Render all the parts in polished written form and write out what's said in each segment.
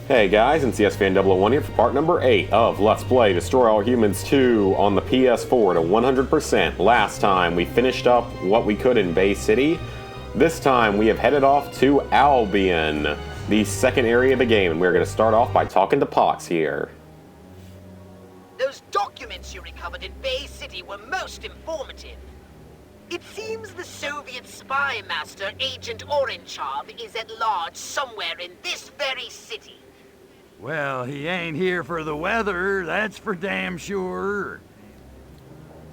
Hey guys, it's CSFan001 here for part number 8 of Let's Play Destroy All Humans 2 on the PS4 to 100%. Last time we finished up what we could in Bay City. This time we have headed off to Albion, the second area of the game, and we're going to start off by talking to Pox here. Those documents you recovered in Bay City were most informative. It seems the Soviet spy master, Agent Orenchov, is at large somewhere in this very city. Well, he ain't here for the weather, that's for damn sure.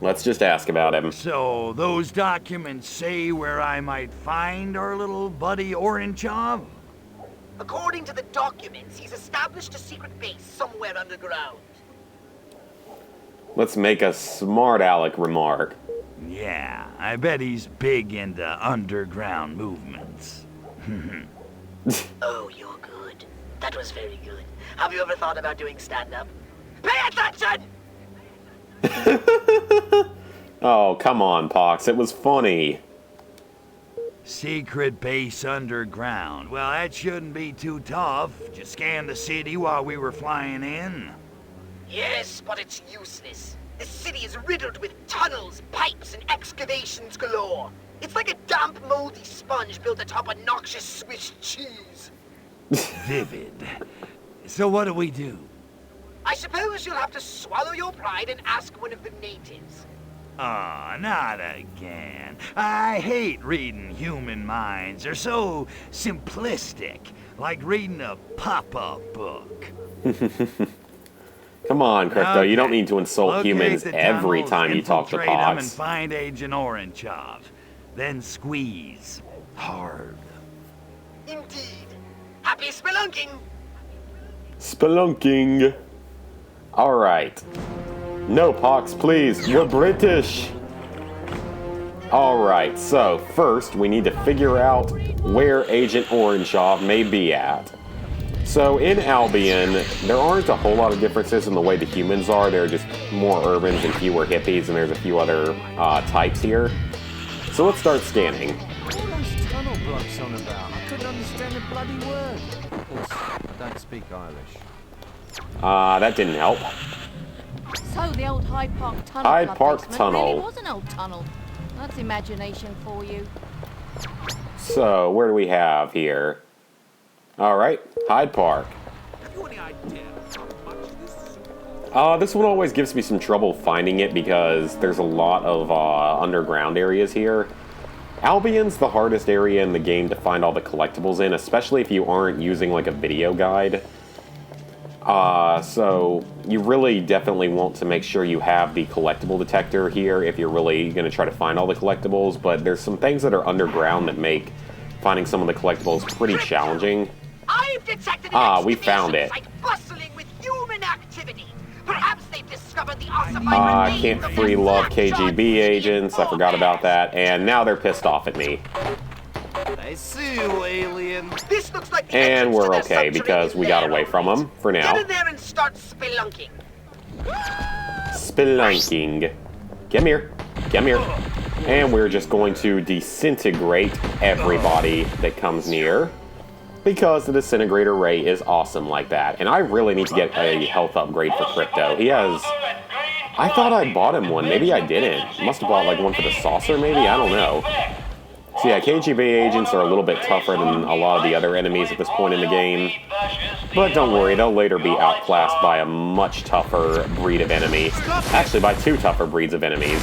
Let's just ask about him. So, those documents say where I might find our little buddy Orenchov? According to the documents, he's established a secret base somewhere underground. Let's make a smart aleck remark. Yeah, I bet he's big into underground movements. Oh, you're good. That was very good. Have you ever thought about doing stand-up? Pay attention! Oh, come on, Pox. It was funny. Secret base underground. Well, that shouldn't be too tough. Just scan the city while we were flying in. Yes, but it's useless. This city is riddled with tunnels, pipes, and excavations galore. It's like a damp, moldy sponge built atop a noxious Swiss cheese. Vivid. So what do we do? I suppose you'll have to swallow your pride and ask one of the natives. Aw, not again. I hate reading human minds. They're so simplistic, like reading a pop-up book. Come on, Crypto, Okay. you don't need to insult Locate humans the every tunnels, time you talk to infiltrate 'em and Pox. find Agent Orenchov. Then squeeze. Hard. Indeed. Happy spelunking! Spelunking. Alright. No, Pox, please. We're British. Alright, so first we need to figure out where Agent Orenchov may be at. So in Albion, there aren't a whole lot of differences in the way the humans are. There are just more urbans and fewer hippies, and there's a few other types here. So let's start scanning. All those tunnel blocks on about. I couldn't understand a bloody word. Of course, I don't speak Irish. That didn't help. So the old Hyde Park Tunnel Hyde Club Park basement Tunnel. really was an old tunnel. That's imagination for you. So, where do we have here? Alright, Hyde Park. This one always gives me some trouble finding it because there's a lot of underground areas here. Albion's the hardest area in the game to find all the collectibles in, especially if you aren't using like a video guide. So you really definitely want to make sure you have the collectible detector here if you're really going to try to find all the collectibles, but there's some things that are underground that make finding some of the collectibles pretty challenging. I've detected an We found it. excavation site bustling with human activity. Perhaps they've discovered the ossified remains Can't of free that love black KGB John agents, I forgot about that, and now they're pissed off at me. I see you, alien. This looks like the And entrance to we're their okay because we got subterranean away lair, from them for Get now. in there and start spelunking. Spelunking. Come here. Come here. And we're just going to disintegrate everybody that comes near. Because the disintegrator ray is awesome like that. And I really need to get a health upgrade for Crypto. He has... I thought I bought him one. Maybe I didn't. Must have bought like one for the saucer maybe? I don't know. So yeah, KGB agents are a little bit tougher than a lot of the other enemies at this point in the game. But don't worry, they'll later be outclassed by a much tougher breed of enemy. Actually, by two tougher breeds of enemies.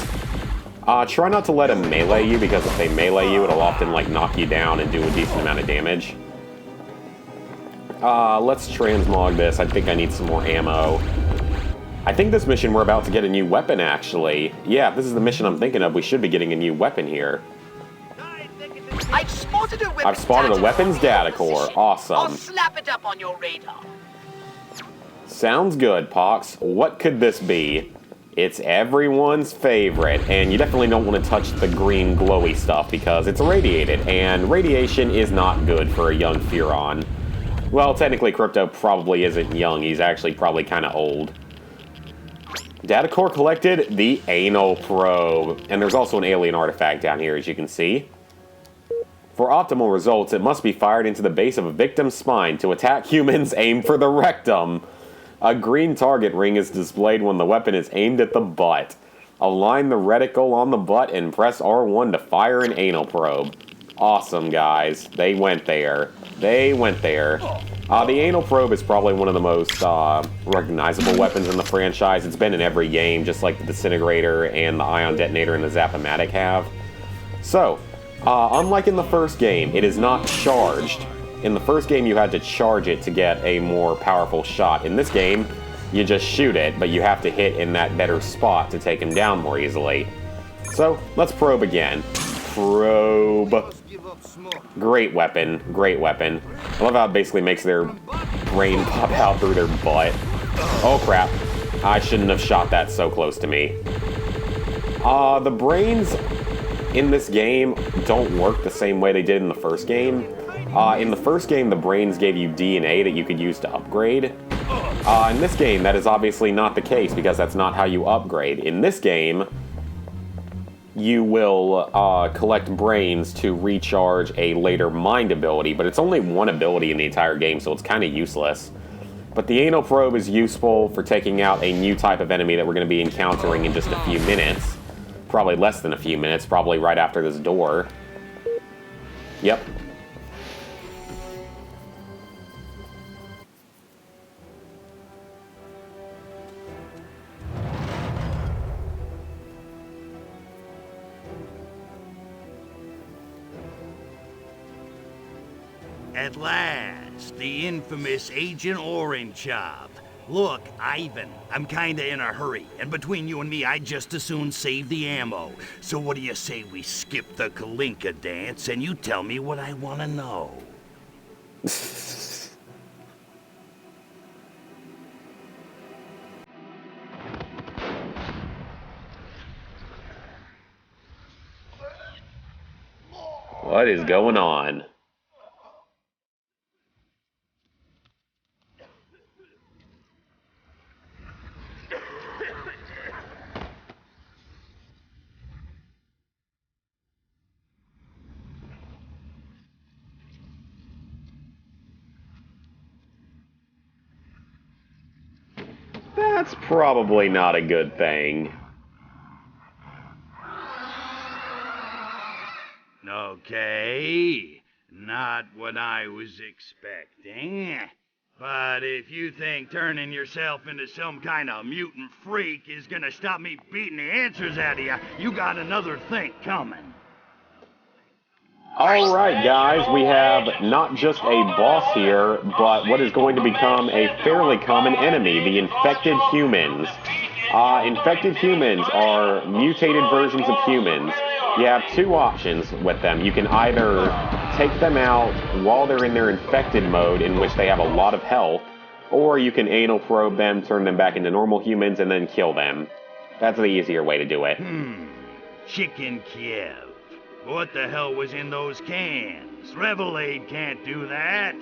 Try not to let them melee you, because if they melee you, it'll often like knock you down and do a decent amount of damage. Let's transmog this. I think I need some more ammo. I think this mission we're about to get a new weapon, actually. Yeah, if this is the mission I'm thinking of, we should be getting a new weapon here. I've spotted a weapons data core. Awesome. I'll slap it up on your radar. Sounds good, Pox. What could this be? It's everyone's favorite, and you definitely don't want to touch the green glowy stuff because it's irradiated, and radiation is not good for a young Furon. Well, technically, Crypto probably isn't young. He's actually probably kind of old. Data core collected, the anal probe. And there's also an alien artifact down here, as you can see. For optimal results, it must be fired into the base of a victim's spine. To attack humans, aim for the rectum. A green target ring is displayed when the weapon is aimed at the butt. Align the reticle on the butt and press R1 to fire an anal probe. Awesome, guys. They went there. They went there. The anal probe is probably one of the most recognizable weapons in the franchise. It's been in every game, just like the disintegrator and the ion detonator and the Zap-O-Matic have. So, unlike in the first game, it is not charged. In the first game, you had to charge it to get a more powerful shot. In this game, you just shoot it, but you have to hit in that better spot to take him down more easily. So, let's probe again. Probe. Great weapon, great weapon. I love how it basically makes their brain pop out through their butt. Oh crap, I shouldn't have shot that so close to me. The brains in this game don't work the same way they did in the first game. In the first game, the brains gave you DNA that you could use to upgrade. In this game, that is obviously not the case because that's not how you upgrade. In this game, you will collect brains to recharge a later mind ability, but it's only one ability in the entire game, so it's kind of useless. But the anal probe is useful for taking out a new type of enemy that we're going to be encountering in just a few minutes. Probably less than a few minutes, probably right after this door. Yep. At last, the infamous Agent Orange job. Look, Ivan, I'm kinda in a hurry, and between you and me, I'd just as soon save the ammo. So what do you say we skip the Kalinka dance and you tell me what I wanna know? What is going on? That's probably not a good thing. Okay, not what I was expecting. But if you think turning yourself into some kind of mutant freak is gonna stop me beating the answers out of you, you got another think coming. Alright guys, we have not just a boss here, but what is going to become a fairly common enemy, the infected humans. Infected humans are mutated versions of humans. You have two options with them. You can either take them out while they're in their infected mode, in which they have a lot of health, or you can anal probe them, turn them back into normal humans, and then kill them. That's the easier way to do it. Chicken Kiev. What the hell was in those cans? Revelade can't do that.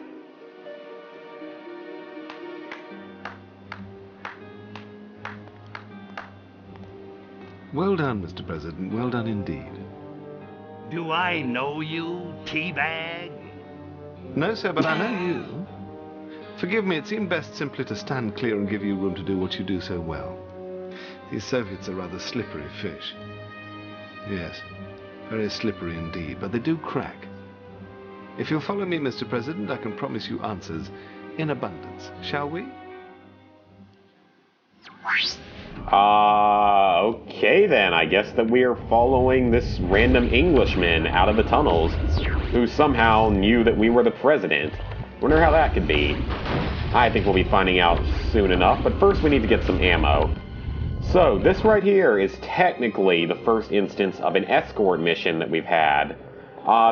Well done, Mr. President. Well done indeed. Do I know you, Teabag? No, sir, but I know you. Forgive me, it seemed best simply to stand clear and give you room to do what you do so well. These Soviets are rather slippery fish. Yes, very slippery indeed, but they do crack. If you'll follow me, Mr. President, I can promise you answers in abundance. Shall we? Okay then, I guess that we are following this random Englishman out of the tunnels, who somehow knew that we were the president. Wonder how that could be. I think we'll be finding out soon enough, but first we need to get some ammo. So, this right here is technically the first instance of an escort mission that we've had.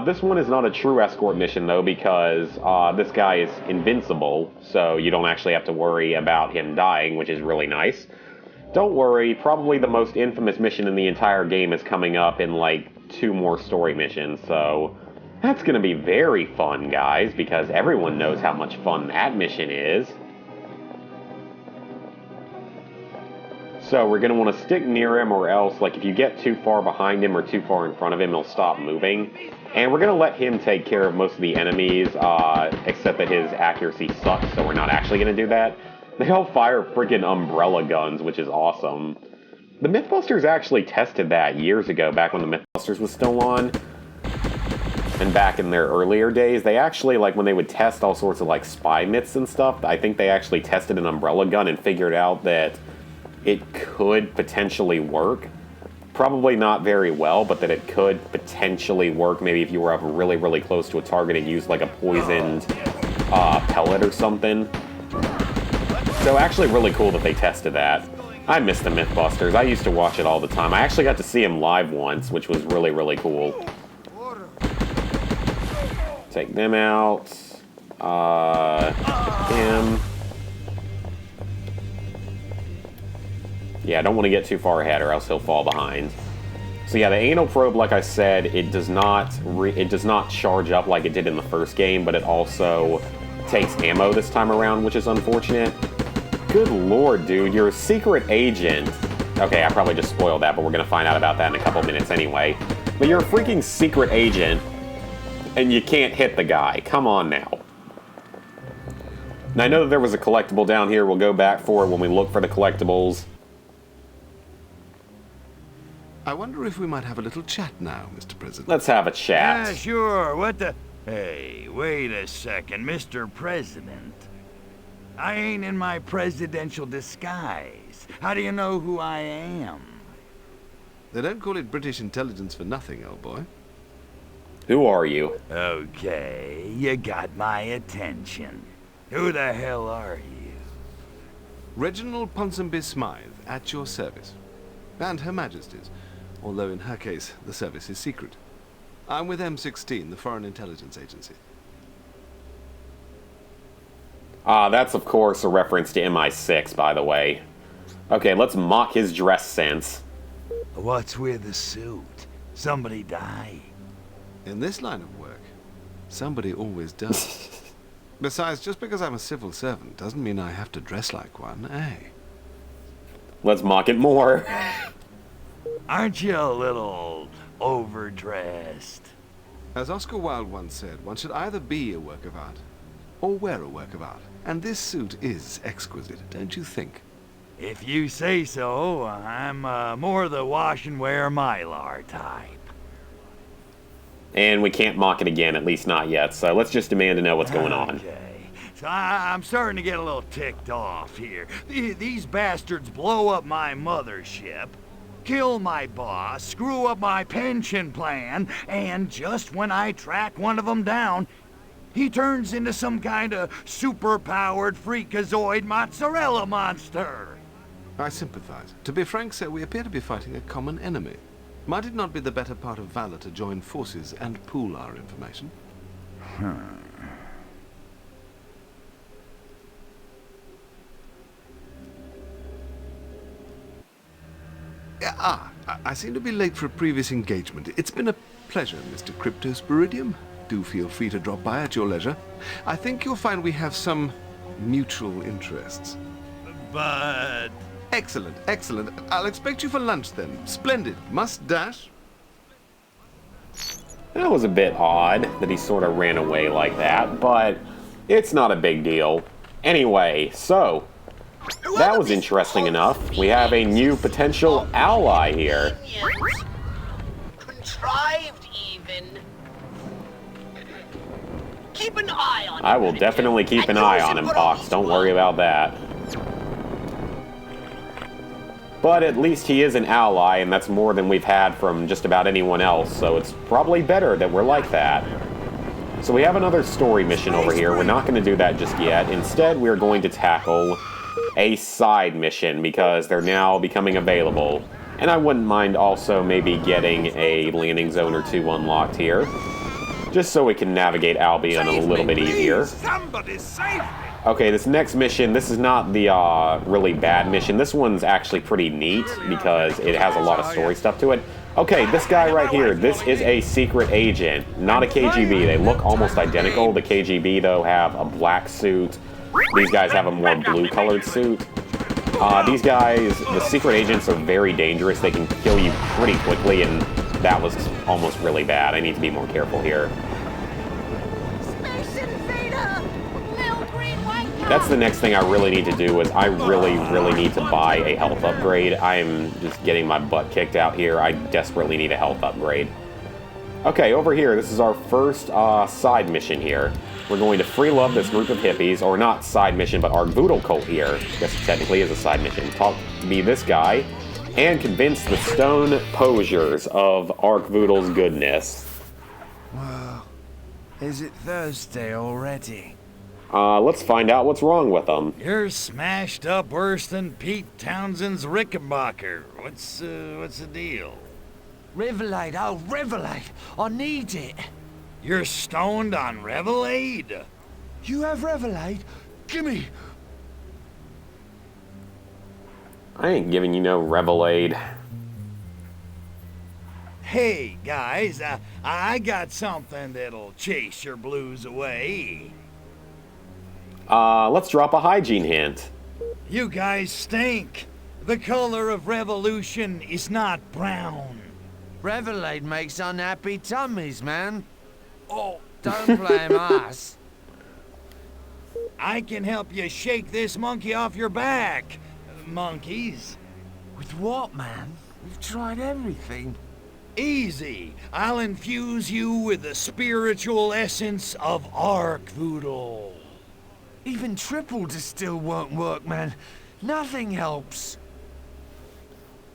This one is not a true escort mission though, because this guy is invincible, so you don't actually have to worry about him dying, which is really nice. Don't worry, probably the most infamous mission in the entire game is coming up in like 2 more story missions, so that's gonna be very fun, guys, because everyone knows how much fun that mission is. So we're going to want to stick near him, or else, like, if you get too far behind him or too far in front of him, he'll stop moving. And we're going to let him take care of most of the enemies, except that his accuracy sucks, so we're not actually going to do that. They all fire freaking umbrella guns, which is awesome. The Mythbusters actually tested that years ago, back when the Mythbusters was still on. And back in their earlier days, they actually, like, when they would test all sorts of, like, spy myths and stuff, I think they actually tested an umbrella gun and figured out that it could potentially work. Probably not very well, but that it could potentially work. Maybe if you were up really, really close to a target and used, like, a poisoned pellet or something. So actually really cool that they tested that. I miss the Mythbusters. I used to watch it all the time. I actually got to see him live once, which was really, really cool. Take them out. Him. Yeah, I don't want to get too far ahead or else he'll fall behind. So yeah, the anal probe, like I said, it does not charge up like it did in the first game, but it also takes ammo this time around, which is unfortunate. Good lord, dude, you're a secret agent. Okay, I probably just spoiled that, but we're going to find out about that in a couple minutes anyway. But you're a freaking secret agent, and you can't hit the guy. Come on now. Now, I know that there was a collectible down here. We'll go back for it when we look for the collectibles. I wonder if we might have a little chat now, Mr. President. Let's have a chat. Yeah, sure. What the... Hey, wait a second, Mr. President. I ain't in my presidential disguise. How do you know who I am? They don't call it British intelligence for nothing, old boy. Who are you? Okay, you got my attention. Who the hell are you? Reginald Ponsonby Smythe, at your service. And Her Majesty's, although in her case, the service is secret. I'm with M16, the Foreign Intelligence Agency. That's of course a reference to MI6, by the way. Okay, let's mock his dress sense. What's with the suit? Somebody die? In this line of work, somebody always does. Besides, just because I'm a civil servant doesn't mean I have to dress like one, eh? Let's mock it more. Aren't you a little overdressed? As Oscar Wilde once said, one should either be a work of art or wear a work of art. And this suit is exquisite, don't you think? If you say so, I'm more the wash and wear Mylar type. And we can't mock it again, at least not yet, so let's just demand to know what's going on. Okay. So I'm starting to get a little ticked off here. These bastards blow up my mothership, kill my boss, screw up my pension plan, and just when I track one of them down, he turns into some kind of super-powered freakazoid mozzarella monster. I sympathize. To be frank, sir, we appear to be fighting a common enemy. Might it not be the better part of valor to join forces and pool our information? I seem to be late for a previous engagement. It's been a pleasure, Mr. Cryptosporidium. Do feel free to drop by at your leisure. I think you'll find we have some mutual interests. But... Excellent, excellent. I'll expect you for lunch then. Splendid. Must dash. That was a bit odd that he sort of ran away like that, but it's not a big deal. Anyway, so, that was interesting enough. We have a new potential ally here. Contrived even. Keep an eye on him. I will definitely keep an eye on him, Fox. Don't worry about that. But at least he is an ally, and that's more than we've had from just about anyone else, so it's probably better that we're like that. So we have another story mission over here. We're not going to do that just yet. Instead, we're going to tackle a side mission, because they're now becoming available. And I wouldn't mind also maybe getting a landing zone or two unlocked here, just so we can navigate Albion a little bit easier. Somebody save me! Okay, this next mission, this is not the really bad mission. This one's actually pretty neat because it has a lot of story stuff to it. Okay, this guy right here, this is a secret agent, not a KGB. They look almost identical. The KGB, though, have a black suit. These guys have a more blue-colored suit. These guys, the secret agents, are very dangerous. They can kill you pretty quickly, and that was almost really bad. I need to be more careful here. Space invader! Little green wanker! That's the next thing I really need to do is I really need to buy a health upgrade. I'm just getting my butt kicked out here. I desperately need a health upgrade. Okay, over here, this is our first side mission here. We're going to free love this group of hippies, or not side mission, but our voodoo cult here. I guess it technically is a side mission. Talk me this guy, and convince the stone posers of Ark Voodoo's goodness. Well, is it Thursday already? Let's find out what's wrong with them. You're smashed up worse than Pete Townsend's Rickenbacker. What's the deal? Revelade, oh, Revelade! I need it! You're stoned on Revelade? You have Revelade? Gimme! I ain't giving you no Revelade. Hey, guys, I got something that'll chase your blues away. Let's drop a hygiene hint. You guys stink. The color of revolution is not brown. Revelade makes unhappy tummies, man. Oh, don't blame us. I can help you shake this monkey off your back, monkeys. With what, man? We've tried everything. Easy. I'll infuse you with the spiritual essence of Ark Voodoo. Even triple distill won't work, man. Nothing helps.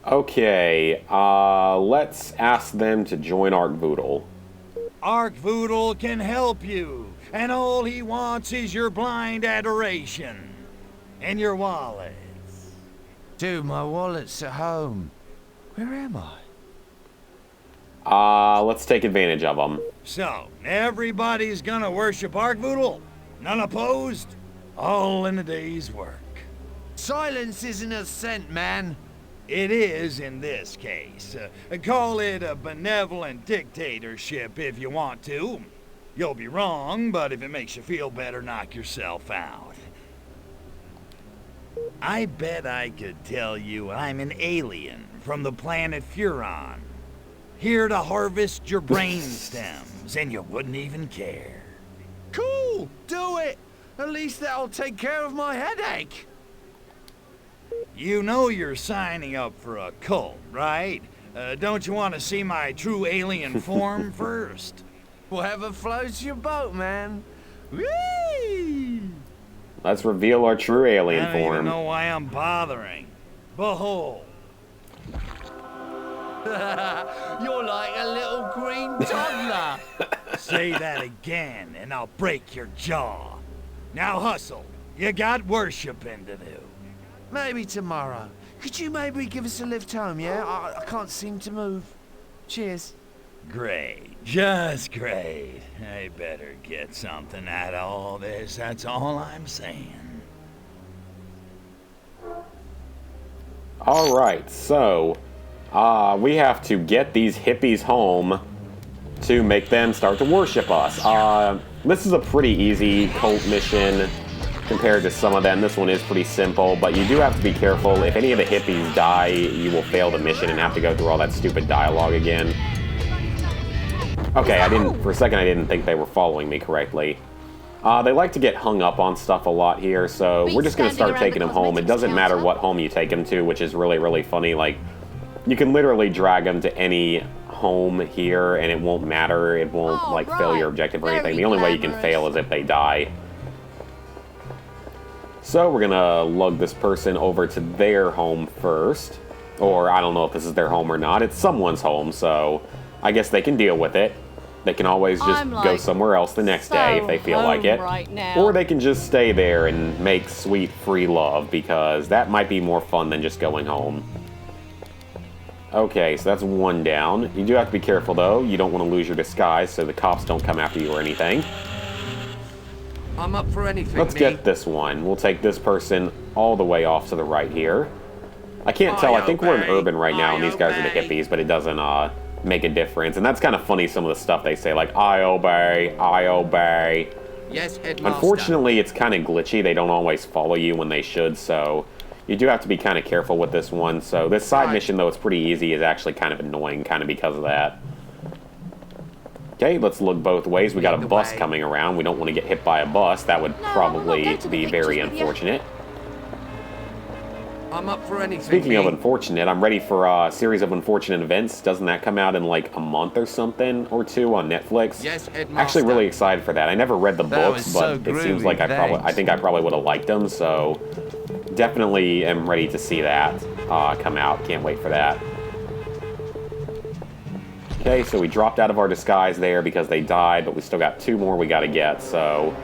Okay, let's ask them to join Ark Voodoo. Ark Voodoo can help you, and all he wants is your blind adoration. And your wallets. Dude, my wallet's at home. Where am I? Let's take advantage of them. So, everybody's gonna worship Ark Voodoo? None opposed? All in a day's work. Silence isn't a scent, man. It is in this case. Call it a benevolent dictatorship if you want to. You'll be wrong, but if it makes you feel better, knock yourself out. I bet I could tell you I'm an alien from the planet Furon. Here to harvest your brain stems, and you wouldn't even care. Cool, do it. At least that'll take care of my headache. You know you're signing up for a cult, right? Don't you want to see my true alien form first? Whatever floats your boat, man. Whee! Let's reveal our true alien I don't even form. know why I'm bothering. Behold. You're like a little green toddler. Say that again, and I'll break your jaw. Now hustle. You got worshiping to do. Maybe tomorrow. Could you maybe give us a lift home, yeah? I can't seem to move. Cheers. Great. Just great. I better get something out of all this. That's all I'm saying. Alright, so we have to get these hippies home to make them start to worship us. This is a pretty easy cult mission compared to some of them. This one is pretty simple, but you do have to be careful. If any of the hippies die, you will fail the mission and have to go through all that stupid dialogue again. Okay, for a second I didn't think they were following me correctly. They like to get hung up on stuff a lot here, so we're just going to start taking them home. It doesn't matter what home you take them to, which is really funny. Like, you can literally drag them to any home here, and it won't matter. It won't, fail your objective or anything. The only way you can fail is if they die. So we're going to lug this person over to their home first. Or, I don't know if this is their home or not. It's someone's home, so I guess they can deal with it. They can always just go somewhere else the next day if they feel like it. Right now. Or they can just stay there and make sweet free love, because that might be more fun than just going home. Okay, so that's one down. You do have to be careful, though. You don't want to lose your disguise so the cops don't come after you or anything. I'm up for anything, Let's get this one. We'll take this person all the way off to the right here. I can't tell. I think we're in urban right now, and these guys are the hippies, but it doesn't make a difference. And that's kind of funny, some of the stuff they say, like, I obey, I obey. Yes, Headmaster. Unfortunately, it's kind of glitchy. They don't always follow you when they should, so You do have to be kind of careful with this one. So this side mission, though it's pretty easy, is actually kind of annoying kind of because of that. Okay, let's look both ways. We got a bus coming around. We don't want to get hit by a bus. That would probably be very unfortunate. I'm up for anything. Speaking of unfortunate, I'm ready for a series of unfortunate events. Doesn't that come out in like a month or something or two on Netflix? Yes, Headmaster. Actually, really excited for that. I never read the That books, was but so it seems groovy, like I thanks. think I probably would have liked them. So definitely am ready to see that come out. Can't wait for that. Okay, so we dropped out of our disguise there because they died, but we still got 2 more we got to get. So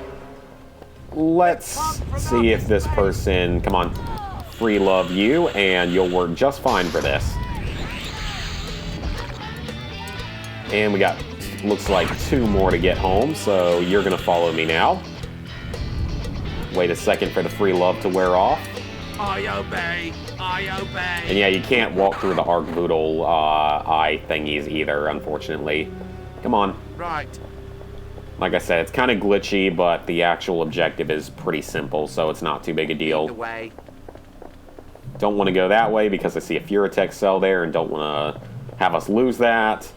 let's see if this person, come on, free love you, and you'll work just fine for this. And we got, looks like 2 more to get home, so you're going to follow me now. Wait a second for the free love to wear off. I obey. I obey. And yeah, you can't walk through the Arc-Voodle eye thingies either, unfortunately. Come on. Right. Like I said, it's kind of glitchy, but the actual objective is pretty simple, so it's not too big a deal. Either way. Don't want to go that way because I see a Furitech cell there and don't want to have us lose that.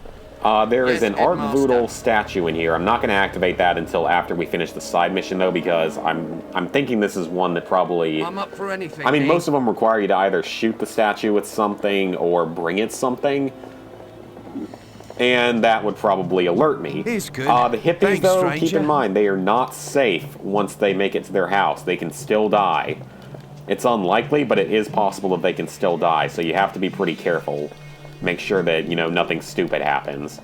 There is an Arc-Voodle statue in here. I'm not going to activate that until after we finish the side mission, though, because I'm thinking this is one that probably... I'm up for anything. I mean, most of them require you to either shoot the statue with something or bring it something. And that would probably alert me. He's good. The hippies, Thanks, though, stranger. keep in mind, they are not safe once they make it to their house. They can still die. It's unlikely, but it is possible that they can still die, so you have to be pretty careful. Make sure that, you know, nothing stupid happens.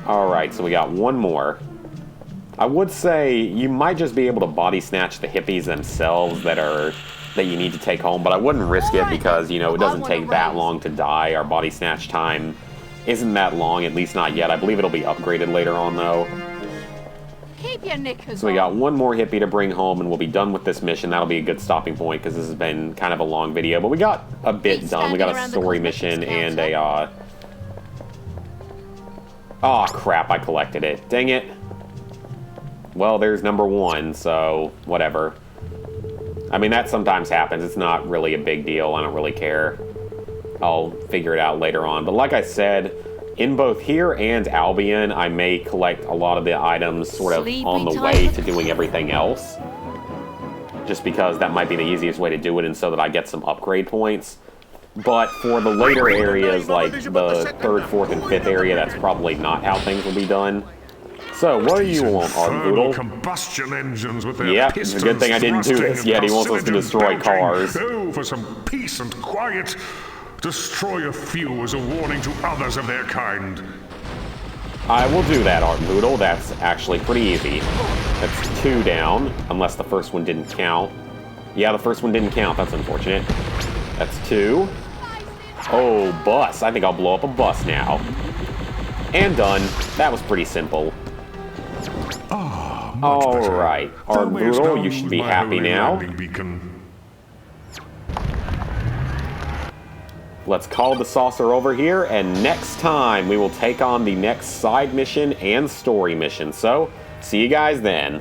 Alright, so we got 1 more. I would say you might just be able to body snatch the hippies themselves that you need to take home, but I wouldn't risk it because, you know, it doesn't take that long to die. Our body snatch time isn't that long, at least not yet. I believe it'll be upgraded later on, though. Keep your knickers So we got on. 1 more hippie to bring home, and we'll be done with this mission. That'll be a good stopping point, because this has been kind of a long video. But we got a bit Keep done. We got standing a around the story cosmetics mission and counter. a... Oh, crap, I collected it. Dang it. Well, there's number 1, so whatever. I mean, that sometimes happens. It's not really a big deal. I don't really care. I'll figure it out later on. But like I said... In both here and Albion, I may collect a lot of the items sort of Sleepy on the time. way to doing everything else. Just because that might be the easiest way to do it and so that I get some upgrade points. But for the later areas, like the 3rd, 4th, and 5th area, that's probably not how things will be done. So, what do you want, Arc-Voodle? Combustion engines with their Yep, it's a good thing I didn't do this yet. He wants us to destroy cars. Oh, for some peace and quiet. Destroy a few as a warning to others of their kind. I will do that, Arc-Voodle. That's actually pretty easy. That's 2 down, unless the first one didn't count. Yeah, the first one didn't count. That's unfortunate. That's 2. Oh, bus. I think I'll blow up a bus now. And done. That was pretty simple. Alright, Arc-Voodle, you should be happy now. Let's call the saucer over here, and next time we will take on the next side mission and story mission. So, see you guys then.